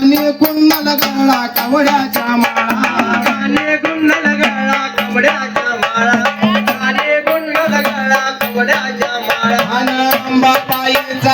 काने कुंडल गळा कवड्याच्या माळा काने कुंडल गळा कवड्याच्या माळा काने कुंडल गळा कवड्याच्या माळा आणि अंबाबाईचा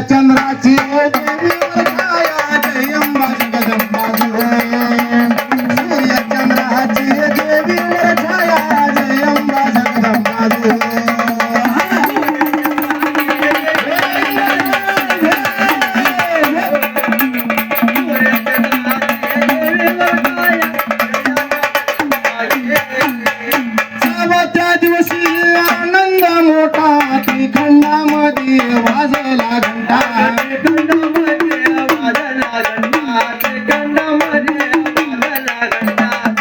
चंद्राची देवी छाया जय अंबा जगदंबा सूर्य चंद्राची देवी छाया जय अंबा जगदंबा सावत्या दिवशी आनंद मोठा त्रिखंडामध्ये वाजला घंटा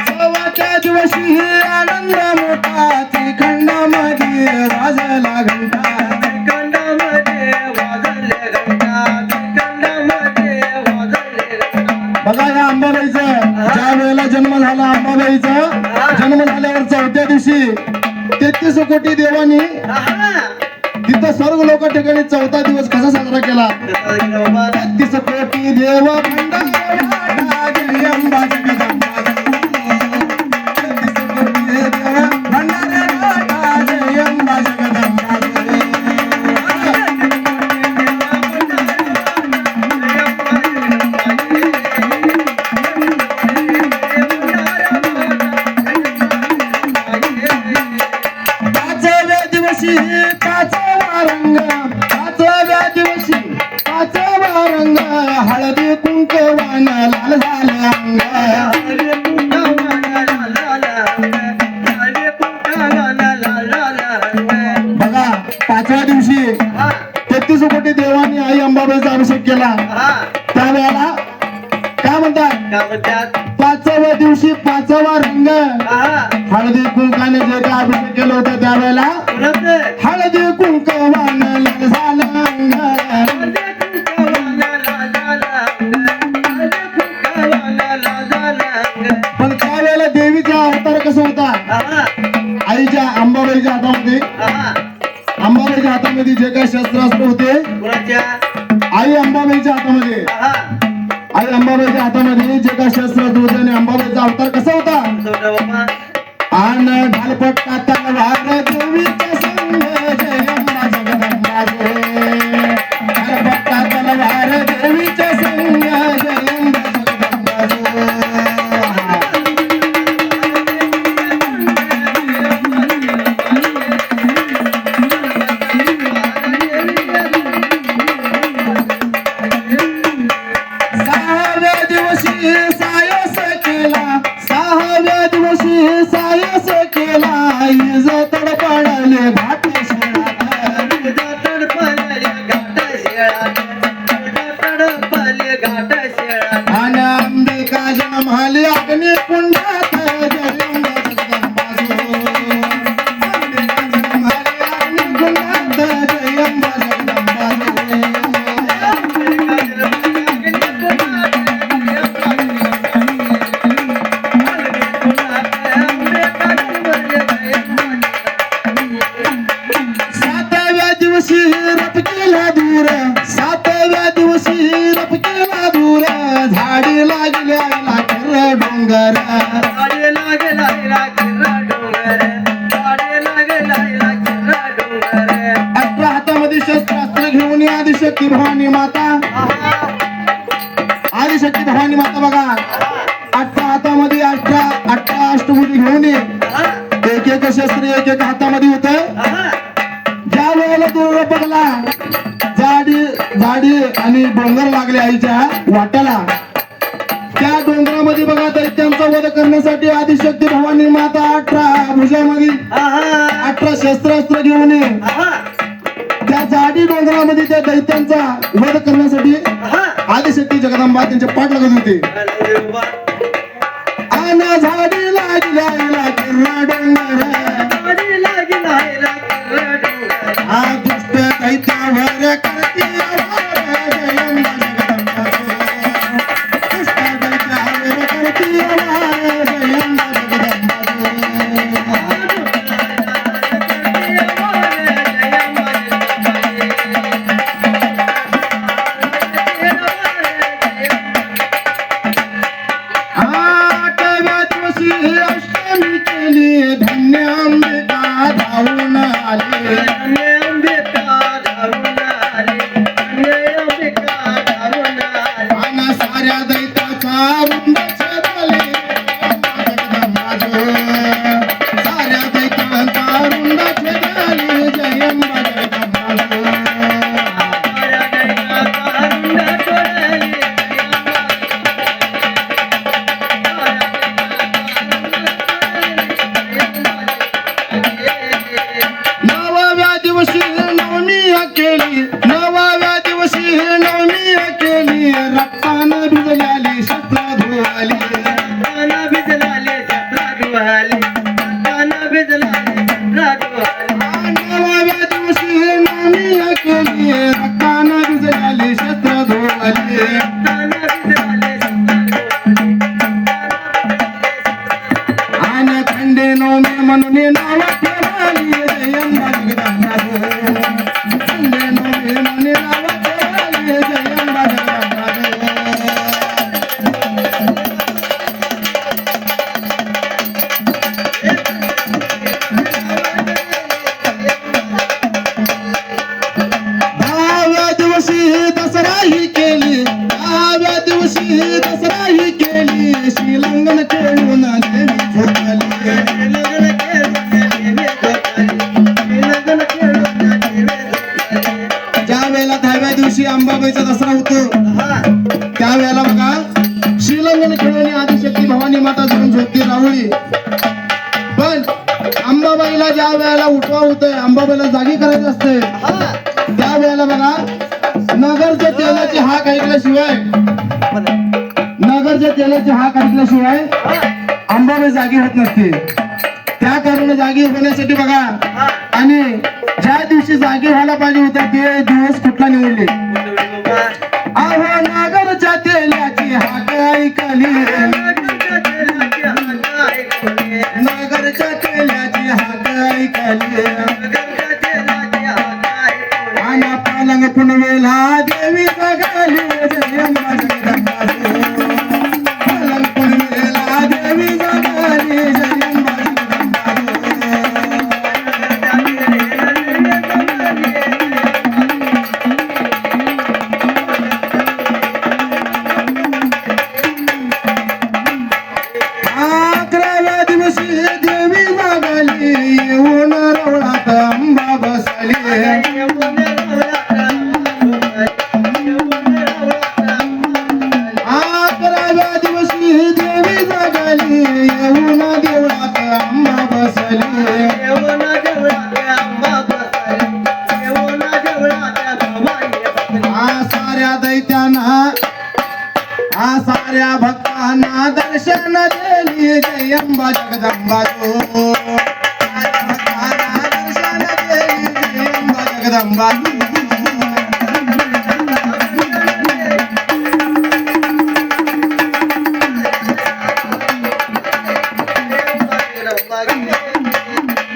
सावत्या दिवशी आनंद मोठा त्रिखंडामध्ये वाजला घंटा बघा या अंबाबाईचं ज्या वेळेला जन्म झाला अंबाबाईचा जन्म झाल्यावर चौथ्या दिवशी 33 कोटी देवानी तिथं सर्व लोक ठिकाणी चौथा दिवस कसा साजरा केला 33 कोटी देव भंडारा जय अंबा जगदंबा 33 कोटी देव भंडारा जय अंबा जगदंबा हळदी कुंकवान लाल झालं अंग बघा 5व्या दिवशी 33 कोटी देवांनी आई अंबाबाईचा अभिषेक केला त्यावेळेला काय म्हणतात 5व्या दिवशी 5वा रंग हळदी कुंकाने जे काय अभिषेक केलं होतं त्यावेळेला हळदी कुंकवान लाल झालं अंग पण त्यावेळेला देवीचा अवतार कसा होता आईच्या अंबाबाईच्या हातामध्ये जे काही शस्त्रास्त्र होते आई अंबाबाईच्या हातामध्ये जे काही शस्त्रास्त्र होते आणि अंबाबाईचा अवतार कसा होता आन ढालपट्टा तलवार देवीच्या संग जय अंबा जगदंबा ढालपट्टा तलवार देवीच्या संग जय अंबा जगदंबा सायस केला तडपडले घाट आणि अंबिका जन्माली अग्नी कुंडात आदिशक्ती भवानी माता, आदिशक्ती भवानी माता बघा 18 हातामध्ये 18 अष्टभुजी घेऊन ये. एक एक शस्त्र एक एक हातामध्ये होत. ज्या वेळेला तो बघला झाडी आणि डोंगर लागले आईच्या वाट्याला, त्या डोंगरामध्ये बघा दैत्यांचा वध करण्यासाठी आदिशक्ती भवानी माता 18 भुजामध्ये 18 शस्त्रास्त्र घेऊन ये. त्या झाडी डोंगरामध्ये त्या दैत्यांचा वध करण्यासाठी आदिशक्ती जगदंबा त्यांच्या पाठ लागत होते. आना झाडी लागला किर्रा डोंगर, हा दुष्ट दैत्यावर करती वार जयंबा जगदंबा. दुष्ट दैत्यावर करती वार जयंबा अष्टमी केली धन्य अंबिका धावून आले. आणि साऱ्या दैत्याचा वृंद छेदले साऱ्या दैत्यांचा वृंद छेदले जयंबा जगदंबा. नवव्या दिवशी नवमी केली रक्तानं भिजलेली शस्त्र धुवाली. नवव्या दिवशी नवमी केली रक्तानं भिजलेली शस्त्र धुवाली. आणि खंडे नवमी म्हणून नाव ठेवली जयंबा जगदंबा. दसरा ही केली श्रीलंगन खेळून देवी झोपली. ज्या वेळेला 10व्या दिवशी अंबाबाईचा दसरा होतो त्यावेळेला बघा श्रीलंगन खेळून आदिशक्ती भवानी माता जाऊन झोपती राहुळी. पण अंबाबाईला ज्या वेळेला उठवा होतंय, अंबाबाईला जागी करायचं असते, त्यावेळेला बघा नगरच्या तेलाची हाक ऐकल्याशिवाय अंबाबाई जागी होत नसते. त्या कारणाने जागी होण्यासाठी बघा आणि ज्या दिवशी जागी व्हायला पाहिजे होता ते दिवस कुठला निवडले. अहो नगरच्या तेलाची हाक ऐकली, नगरच्या तेलाची हाक ऐकली. आणि पलंग पुनवेला देवी जगली जयंबा जगदंबा. पलंग पुनवेला देवी जगली जयंबा साऱ्या भक्तांना दर्शन देली जयंबा जगदंबा. साऱ्या भक्तांना दर्शन देली जयंबा जगदंबा.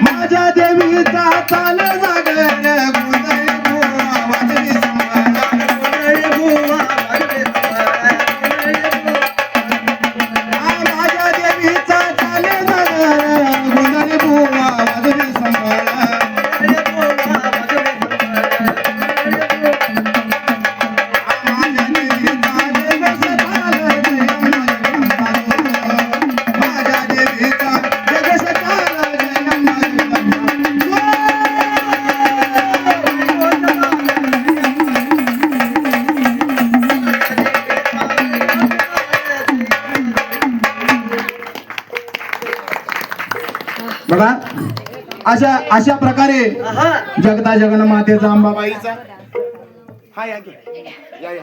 माझ्या देवीचा चाल जागर गुंजय बुवा वाजवी संभाळा. माझ्या देवीचा चाल जागर गुंजय बुवा वाजवी संभाळा. बघा अशा अशा प्रकारे हा जगता जगन मातेचा अंबाबाईचा हा या की. या या